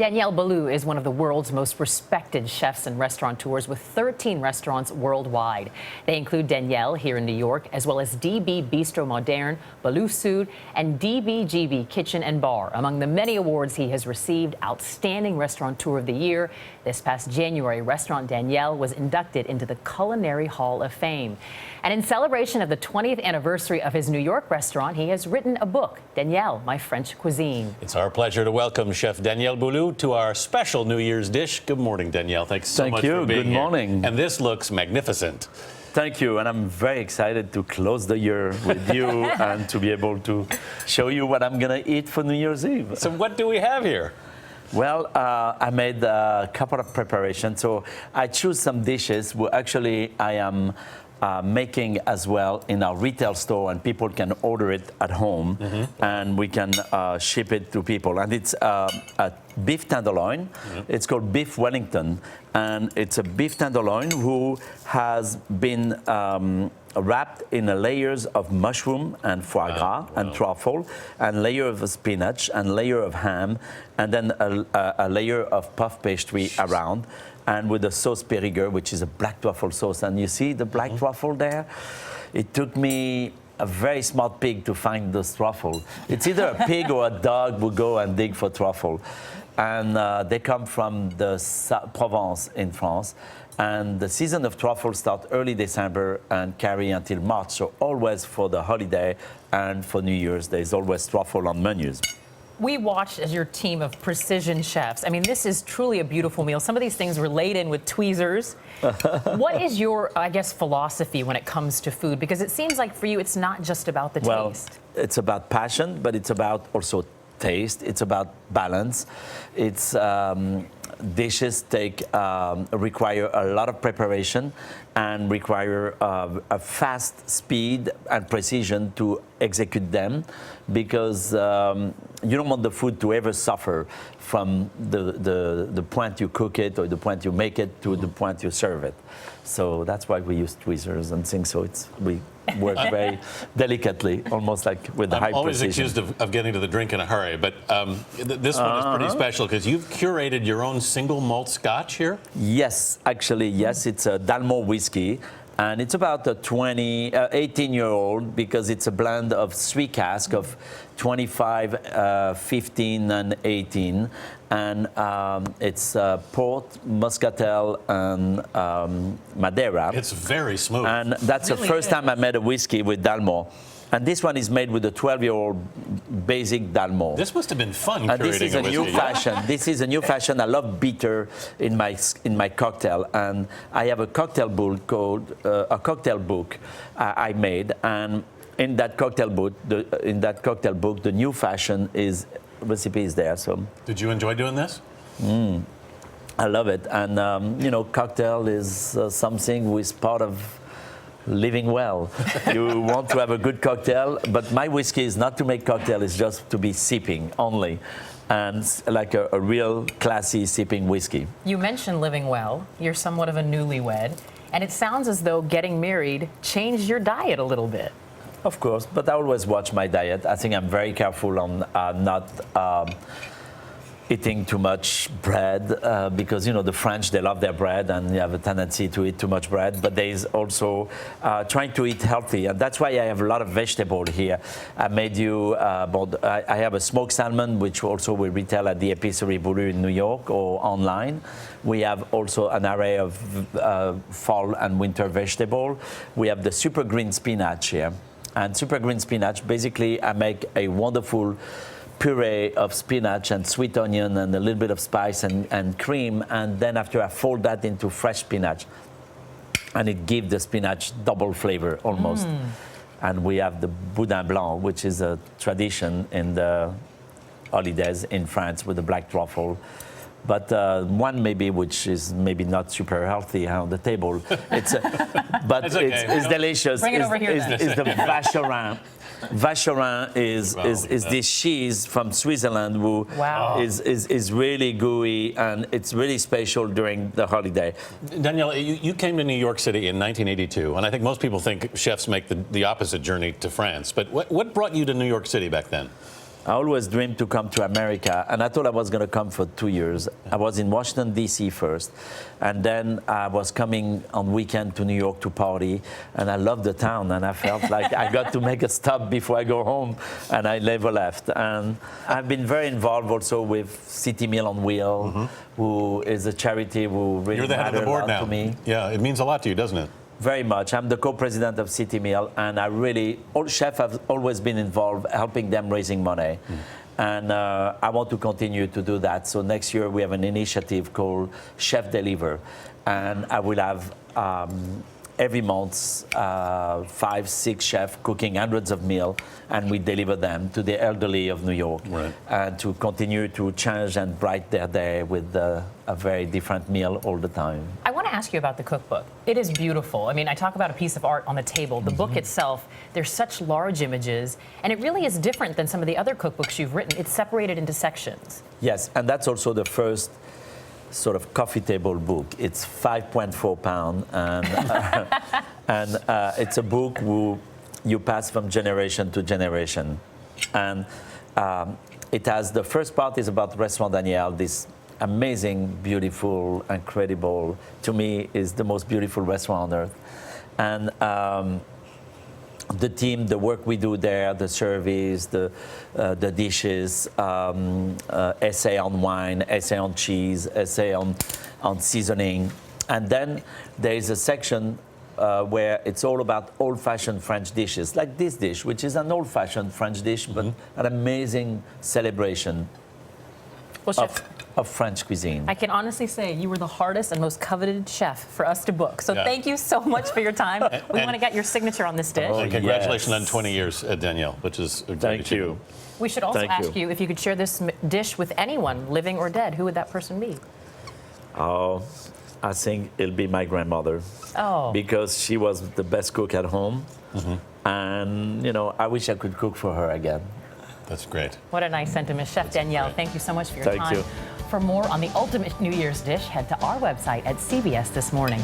Daniel Boulud is one of the world's most respected chefs and restaurateurs with 13 restaurants worldwide. They include Daniel here in New York, as well as DB Bistro Moderne, Boulud Sud, and DBGB Kitchen and Bar. Among the many awards he has received, Outstanding Restaurateur of the Year. This past January, Restaurant Daniel was inducted into the Culinary Hall of Fame. And in celebration of the 20th anniversary of his New York restaurant, he has written a book, Daniel, My French Cuisine. It's our pleasure to welcome Chef Daniel Boulud to our special New Year's dish. Good morning, Daniel. Thanks so much for being here. Good morning. And this looks magnificent. Thank you, and I'm very excited to close the year with you and to be able to show you what I'm going to eat for New Year's Eve. So what do we have here? Well, I made a couple of preparations. So I choose some dishes where actually I am making as well in our retail store, and people can order it at home, and we can ship it to people. And it's a beef tenderloin. It's called beef Wellington, and it's a beef tenderloin who has been wrapped in layers of mushroom and foie gras and truffle, and layer of spinach and layer of ham, and then a layer of puff pastry around, and with a sauce Périgueux, which is a black truffle sauce. And you see the black truffle there? It took me a very smart pig to find this truffle. It's either a pig or a dog will go and dig for truffle. And they come from the Provence in France. And the season of truffle starts early December and carry until March. So always for the holiday and for New Year's, there's always truffle on menus. We watched as your team of precision chefs. I mean, this is truly a beautiful meal. Some of these things were laid in with tweezers. What is your, I guess, philosophy when it comes to food? Because it seems like for you, it's not just about the taste. It's about passion, but it's about also taste. It's about balance. It's dishes require a lot of preparation and require a fast speed and precision to execute them, because you don't want the food to ever suffer from the point you cook it or the point you make it to the point you serve it. So that's why we use tweezers and things. So we work very delicately, almost like with high precision. I'm always accused of getting to the drink in a hurry, but this one is pretty special because you've curated your own single malt scotch here? Yes, actually, yes. It's a Dalmore whiskey. And it's about a 18-year-old, because it's a blend of 3 casks of 25, 15, and 18. And it's port, muscatel, and Madeira. It's very smooth. And that's really the first time I made a whiskey with Dalmore. And this one is made with a 12-year-old basic Dalmore. This must have been fun curating this is a new fashion. This is a new fashion. I love bitter in my cocktail, and I have a cocktail book called I made, and in that cocktail book, the new fashion recipe is there. So. Did you enjoy doing this? I love it, and cocktail is something which is part of living well. You want to have a good cocktail, but my whiskey is not to make cocktail, it's just to be sipping only, and like a real classy sipping whiskey. You mentioned living well. You're somewhat of a newlywed, and it sounds as though getting married changed your diet a little bit. Of course, but I always watch my diet. I think I'm very careful on not eating too much bread, because the French, they love their bread, and you have a tendency to eat too much bread. But there is also trying to eat healthy, and that's why I have a lot of vegetable here. I made you I have a smoked salmon, which also will retail at the Épicerie Boulud in New York or online. We have also an array of fall and winter vegetable. We have the super green spinach here, and super green spinach, basically I make a wonderful puree of spinach and sweet onion and a little bit of spice and cream, and then after I fold that into fresh spinach, and it gives the spinach double flavor almost. And we have the boudin blanc, which is a tradition in the holidays in France with the black truffle. But one maybe which is maybe not super healthy on the table. But it's delicious. Bring it over here. It's the Vacherin. Vacherin is this cheese from Switzerland who is really gooey, and it's really special during the holiday. Daniel, you came to New York City in 1982, and I think most people think chefs make the opposite journey to France. But what brought you to New York City back then? I always dreamed to come to America, and I thought I was going to come for 2 years. I was in Washington, D.C. first, and then I was coming on weekend to New York to party, and I loved the town, and I felt like I got to make a stop before I go home, and I never left. And I've been very involved also with City Meal on Wheel, who is a charity who really You're the head of the board now. to me. Yeah, it means a lot to you, doesn't it? Very much. I'm the co-president of City Meal, and all chefs have always been involved helping them raising money. And I want to continue to do that. So next year we have an initiative called Chef Deliver, and I will have every month 5-6 chefs cooking hundreds of meals, and we deliver them to the elderly of New York, and to continue to change and brighten their day with a very different meal all the time. I want to ask you about the cookbook. It is beautiful. I mean, I talk about a piece of art on the table. The book itself, there's such large images, and it really is different than some of the other cookbooks you've written. It's separated into sections. Yes, and that's also the first sort of coffee table book. It's 5.4 pounds, and it's a book where you pass from generation to generation. And it has, the first part is about Restaurant Daniel, this amazing, beautiful, incredible, to me, is the most beautiful restaurant on earth. And the team, the work we do there, the service, the dishes, essay on wine, essay on cheese, essay on seasoning. And then there is a section where it's all about old-fashioned French dishes, like this dish, which is an old-fashioned French dish, but an amazing celebration Well, Chef, of French cuisine. I can honestly say you were the hardest and most coveted chef for us to book. So Yeah. thank you so much for your time. We want to get your signature on this dish. And congratulations yes. on 20 years, Danielle, which is a great Thank achievement. you. We should also Thank ask you if you could share this dish with anyone, living or dead. Who would that person be? Oh, I think it'll be my grandmother. Oh. Because she was the best cook at home. And, you know, I wish I could cook for her again. That's great. What a nice sentiment. Chef Danielle, great. thank you so much for your Thank time. you. For more on the ultimate New Year's dish, head to our website at CBS This Morning.